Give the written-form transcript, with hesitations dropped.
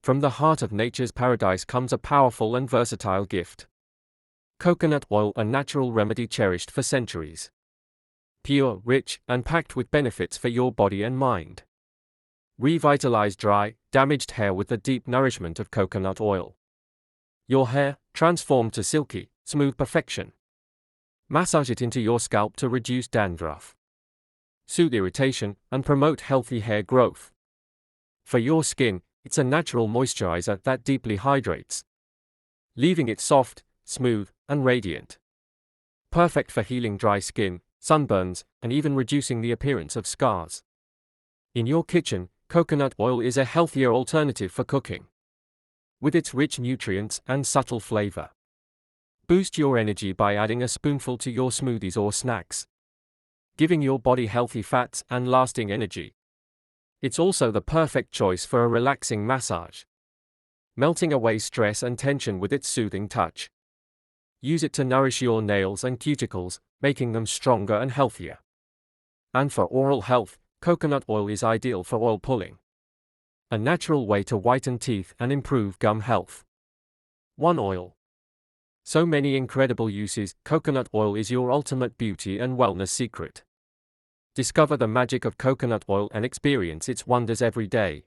From the heart of nature's paradise comes a powerful and versatile gift. Coconut oil, a natural remedy cherished for centuries. Pure, rich, and packed with benefits for your body and mind. Revitalize dry, damaged hair with the deep nourishment of coconut oil. Your hair, transformed to silky, smooth perfection. Massage it into your scalp to reduce dandruff, soothe irritation, and promote healthy hair growth. For your skin, it's a natural moisturizer that deeply hydrates, leaving it soft, smooth, and radiant. Perfect for healing dry skin, sunburns, and even reducing the appearance of scars. In your kitchen, coconut oil is a healthier alternative for cooking. With its rich nutrients and subtle flavor. Boost your energy by adding a spoonful to your smoothies or snacks, giving your body healthy fats and lasting energy. It's also the perfect choice for a relaxing massage, melting away stress and tension with its soothing touch. Use it to nourish your nails and cuticles, making them stronger and healthier. And for oral health, coconut oil is ideal for oil pulling, a natural way to whiten teeth and improve gum health. 1 Oil. So many incredible uses, coconut oil is your ultimate beauty and wellness secret. Discover the magic of coconut oil and experience its wonders every day.